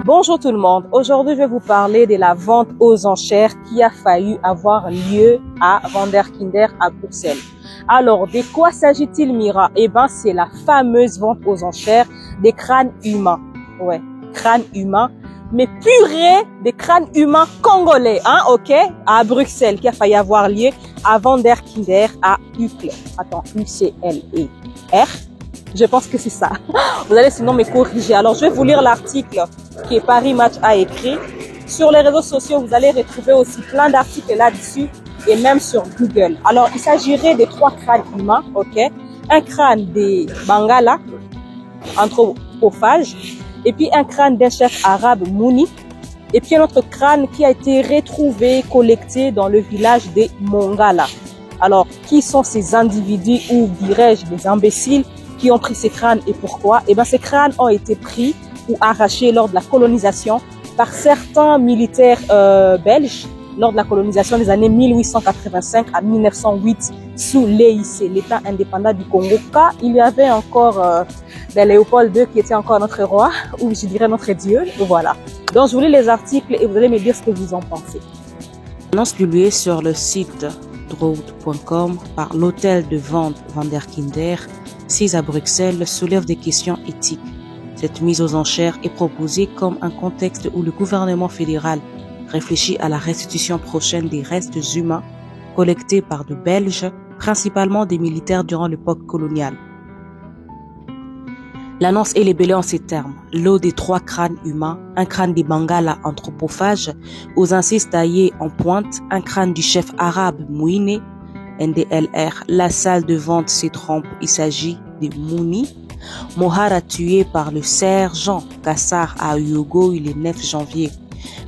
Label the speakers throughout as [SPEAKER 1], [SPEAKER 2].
[SPEAKER 1] Bonjour tout le monde, aujourd'hui je vais vous parler de la vente aux enchères qui a failli avoir lieu à Vanderkinder à Bruxelles. Alors, de quoi s'agit-il, Mira? Eh ben, c'est la fameuse vente aux enchères des crânes humains. Ouais, crânes humains, mais purée des crânes humains congolais, hein, ok? À Bruxelles, qui a failli avoir lieu à Vanderkinder à Uccle. Attends, U-C-L-E-R. Je pense que c'est ça. Vous allez sinon me corriger. Alors, je vais vous lire l'article que Paris Match a écrit. Sur les réseaux sociaux, vous allez retrouver aussi plein d'articles là-dessus et même sur Google. Alors, il s'agirait de 3 crânes humains, ok? Un crâne des Bangala, anthropophages, et puis un crâne d'un chef arabe Mouni, et puis un autre crâne qui a été retrouvé, collecté dans le village des Mongala. Alors, qui sont ces individus ou dirais-je des imbéciles qui ont pris ces crânes et pourquoi? Eh bien, ces crânes ont été pris ou arrachés lors de la colonisation par certains militaires belges lors de la colonisation des années 1885 à 1908 sous l'EIC, l'État indépendant du Congo. Quand il y avait encore Léopold II qui était encore notre roi, ou je dirais notre Dieu, voilà. Donc, je vous lis les articles et vous allez me dire ce que vous en pensez.
[SPEAKER 2] L'annonce publiée sur le site droud.com par l'hôtel de vente Vanderkinder 6 à Bruxelles soulève des questions éthiques. Cette mise aux enchères est proposée comme un contexte où le gouvernement fédéral réfléchit à la restitution prochaine des restes humains collectés par de Belges, principalement des militaires durant l'époque coloniale. L'annonce est libellée en ces termes. Lot des 3 crânes humains, un crâne des Bangala anthropophages, aux incises taillées en pointe, un crâne du chef arabe Mouine, NDLR, la salle de vente s'y trompe, il s'agit de Mouni. Mohara tué par le sergent Kassar à Uyogo le 9 janvier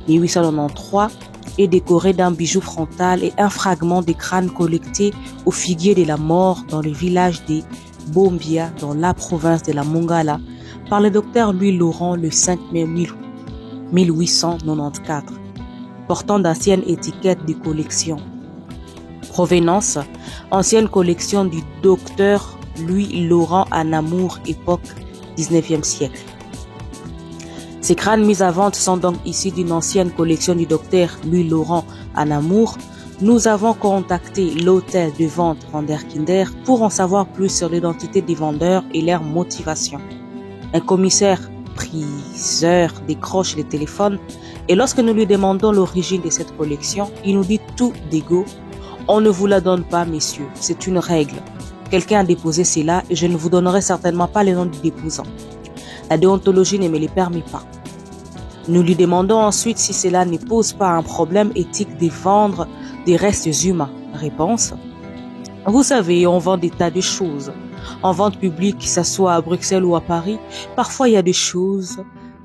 [SPEAKER 2] 1893 est décoré d'un bijou frontal et un fragment des crânes collectés au figuier de la mort dans le village des Bombia dans la province de la Mongala par le docteur Louis Laurent le 5 mai 1894, portant d'anciennes étiquettes de collection. Provenance, ancienne collection du docteur Louis Laurent à Namur, époque 19e siècle. Ces crânes mis à vente sont donc issus d'une ancienne collection du docteur Louis Laurent à Namur. Nous avons contacté l'hôtel de vente Vanderkinder pour en savoir plus sur l'identité des vendeurs et leur motivation. Un commissaire priseur décroche le téléphone et lorsque nous lui demandons l'origine de cette collection, il nous dit tout d'égo. On ne vous la donne pas, messieurs, c'est une règle. Quelqu'un a déposé cela et je ne vous donnerai certainement pas le nom du déposant. La déontologie ne me le permet pas. Nous lui demandons ensuite si cela ne pose pas un problème éthique de vendre des restes humains. Réponse. Vous savez, on vend des tas de choses. En vente publique, que ce soit à Bruxelles ou à Paris, parfois il y a des choses,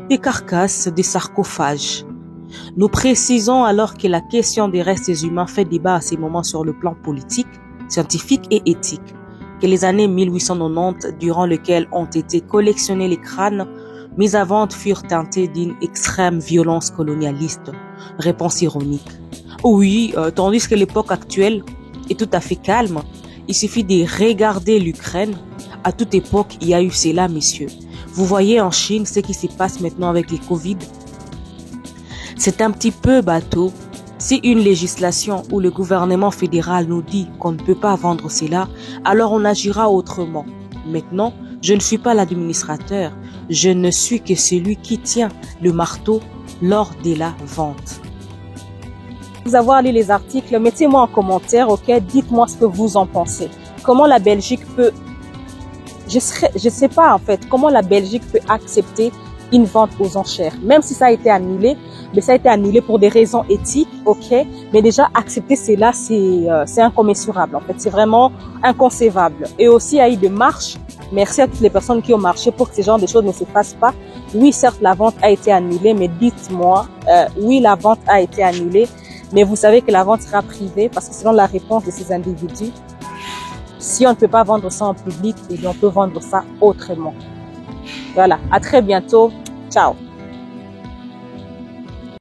[SPEAKER 2] des carcasses, des sarcophages. Nous précisons alors que la question des restes humains fait débat à ces moments sur le plan politique, scientifique et éthique, que les années 1890, durant lesquelles ont été collectionnés les crânes, mis à vente furent teintées d'une extrême violence colonialiste. Réponse ironique. Oui, tandis que l'époque actuelle est tout à fait calme, il suffit de regarder l'Ukraine. À toute époque, il y a eu cela, messieurs. Vous voyez en Chine ce qui se passe maintenant avec les Covid. C'est un petit peu bateau. Si une législation ou le gouvernement fédéral nous dit qu'on ne peut pas vendre cela, alors on agira autrement. Maintenant, je ne suis pas l'administrateur, je ne suis que celui qui tient le marteau lors de la vente.
[SPEAKER 1] Vous avoir lu les articles, mettez-moi en commentaire, ok? Dites-moi ce que vous en pensez. Comment la Belgique peut... Je sais pas en fait, comment la Belgique peut accepter une vente aux enchères, même si ça a été annulé, mais ça a été annulé pour des raisons éthiques, ok, mais déjà accepter cela, c'est incommensurable, en fait, c'est vraiment inconcevable. Et aussi, il y a eu des marches, merci à toutes les personnes qui ont marché pour que ce genre de choses ne se fassent pas. Oui, certes, la vente a été annulée, mais dites-moi, oui, la vente a été annulée, mais vous savez que la vente sera privée, parce que selon la réponse de ces individus, si on ne peut pas vendre ça en public, on peut vendre ça autrement. Voilà, à très bientôt. Ciao.